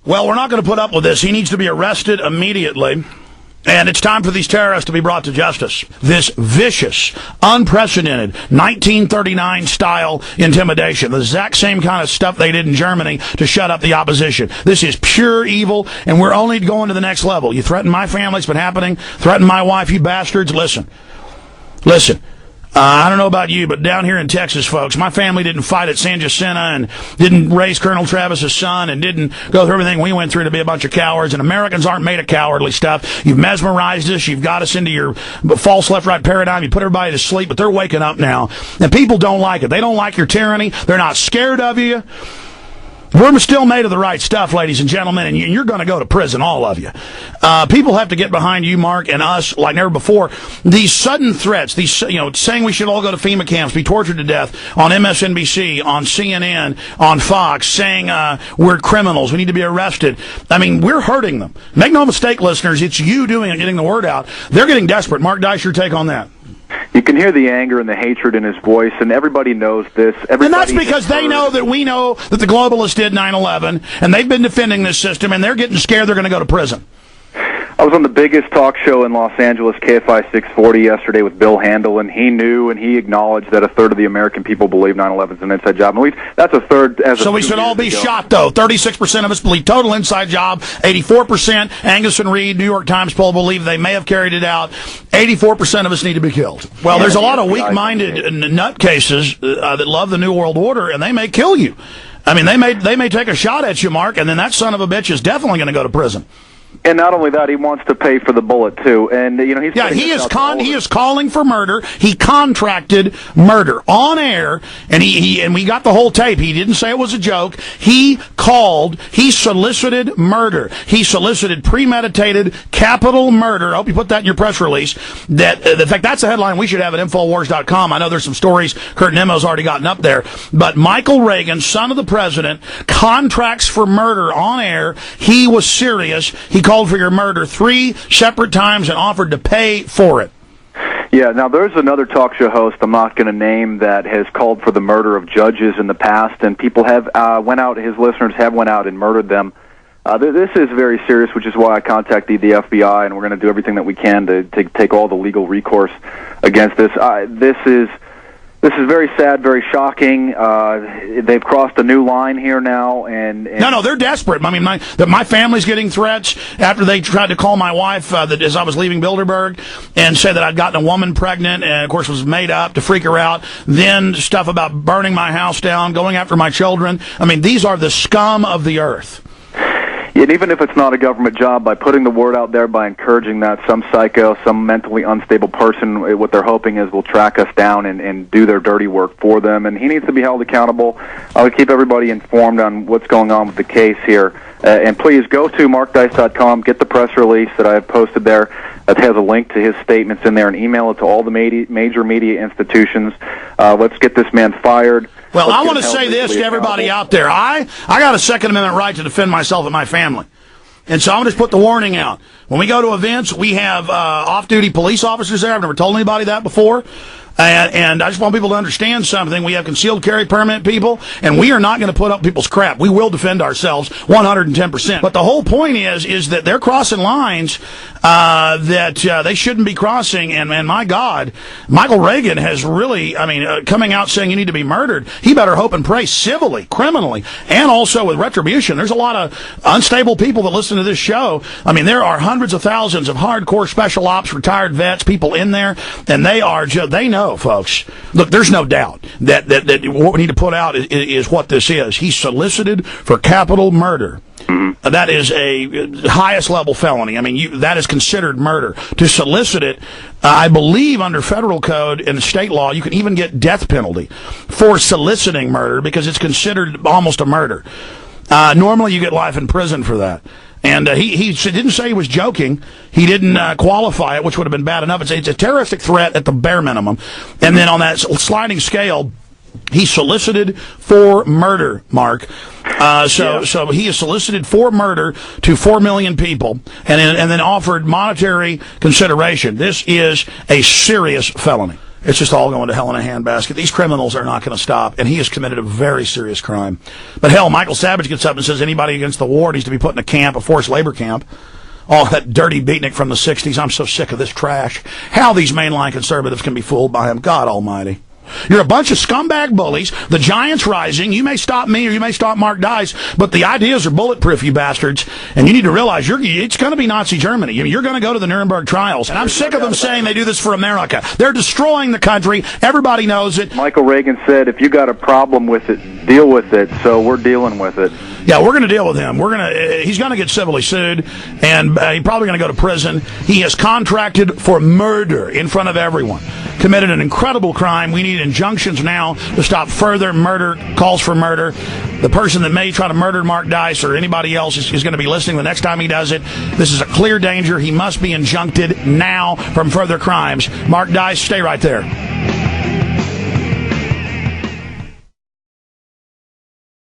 Well, we're not going to put up with this. He needs to be arrested immediately. And it's time for these terrorists to be brought to justice. This vicious, unprecedented, 1939-style intimidation. The exact same kind of stuff they did in Germany to shut up the opposition. This is pure evil, and we're only going to the next level. You threaten my family, it's been happening. Threaten my wife, you bastards. Listen. I don't know about you, but down here in Texas, folks, my family didn't fight at San Jacinto and didn't raise Colonel Travis's son and didn't go through everything we went through to be a bunch of cowards. And Americans aren't made of cowardly stuff. You've mesmerized us. You've got us into your false left-right paradigm. You put everybody to sleep, but they're waking up now. And people don't like it. They don't like your tyranny. They're not scared of you. We're still made of the right stuff, ladies and gentlemen, and you're going to go to prison, all of you. People have to get behind you, Mark, and us like never before. These sudden threats, these saying we should all go to FEMA camps, be tortured to death on MSNBC, on CNN, on Fox, saying we're criminals, we need to be arrested. I mean, we're hurting them. Make no mistake, listeners, it's you doing it, getting the word out. They're getting desperate. Mark Dice, your take on that? You can hear the anger and the hatred in his voice, and everybody knows this. And that's because they know that we know that the globalists did 9/11, and they've been defending this system, and they're getting scared they're going to go to prison. I was on the biggest talk show in Los Angeles, KFI 640, yesterday with Bill Handel, and he knew and he acknowledged that a third of the American people believe 9/11 is an inside job. At least that's a third. So we should all be shot, though. 36% of us believe total inside job. 84%, Angus and Reed, New York Times poll, believe they may have carried it out. 84% of us need to be killed. Well, there's a lot of weak-minded nutcases that love the New World Order, and they may kill you. I mean, they may take a shot at you, Mark, and then that son of a bitch is definitely going to go to prison. And not only that, he wants to pay for the bullet too. And he is calling for murder. He contracted murder on air, and we got the whole tape. He didn't say it was a joke. He solicited murder. He solicited premeditated capital murder. I hope you put that in your press release. That in fact, that's a headline we should have at Infowars.com. I know there's some stories Kurt Nemo's already gotten up there, but Michael Reagan, son of the president, contracts for murder on air. He was serious. He called for your murder 3 separate times and offered to pay for it. Yeah, now there's another talk show host I'm not going to name that has called for the murder of judges in the past, and people have his listeners have went out and murdered them. This is very serious, which is why I contacted the FBI, and we're going to do everything that we can to take all the legal recourse against this. This is very sad, very shocking. They've crossed a new line here now, and no, they're desperate. I mean, my family's getting threats after they tried to call my wife as I was leaving Bilderberg and say that I'd gotten a woman pregnant, and of course was made up to freak her out. Then stuff about burning my house down, going after my children. I mean, these are the scum of the earth. And even if it's not a government job, by putting the word out there, by encouraging that, some psycho, some mentally unstable person, what they're hoping is will track us down and do their dirty work for them. And he needs to be held accountable. I would keep everybody informed on what's going on with the case here. And please go to markdice.com, get the press release that I have posted there. That has a link to his statements in there, and email it to all the major media institutions. Let's get this man fired. Well, I want to say this to everybody out there. I got a Second Amendment right to defend myself and my family. And so I'm going to just put the warning out. When we go to events, we have off-duty police officers there. I've never told anybody that before. And I just want people to understand something. We have concealed carry permit people, and we are not going to put up people's crap. We will defend ourselves 110%. But the whole point is that they're crossing lines that they shouldn't be crossing. And my God, Michael Reagan has really, coming out saying you need to be murdered. He better hope and pray civilly, criminally, and also with retribution. There's a lot of unstable people that listen to this show. I mean, there are hundreds of thousands of hardcore special ops, retired vets, people in there, and they know. Folks, look, there's no doubt that what we need to put out is what this is. He solicited for capital murder. Mm-hmm. That is a highest level felony. I mean, that is considered murder. To solicit it, I believe under federal code and state law, you can even get death penalty for soliciting murder because it's considered almost a murder. Normally, you get life in prison for that. And he didn't say he was joking. He didn't qualify it, which would have been bad enough. It's a terroristic threat at the bare minimum. And then on that sliding scale, he solicited for murder, Mark. So he has solicited for murder to 4 million people and then offered monetary consideration. This is a serious felony. It's just all going to hell in a handbasket. These criminals are not going to stop, and he has committed a very serious crime. But hell, Michael Savage gets up and says anybody against the war needs to be put in a camp, a forced labor camp. Oh, that dirty beatnik from the 60s. I'm so sick of this trash. How these mainline conservatives can be fooled by him. God almighty. You're a bunch of scumbag bullies. The giant's rising. You may stop me or you may stop Mark Dice, but the ideas are bulletproof, you bastards. And you need to realize it's going to be Nazi Germany. You're going to go to the Nuremberg trials. And I'm sick of them saying they do this for America. They're destroying the country. Everybody knows it. Michael Reagan said, if you got a problem with it, deal with it. So we're dealing with it. Yeah, we're going to deal with him. He's going to get civilly sued, and he's probably going to go to prison. He has contracted for murder in front of everyone. Committed an incredible crime. We need injunctions now to stop further murder, calls for murder. The person that may try to murder Mark Dice or anybody else is going to be listening the next time he does it. This is a clear danger. He must be injuncted now from further crimes. Mark Dice, stay right there.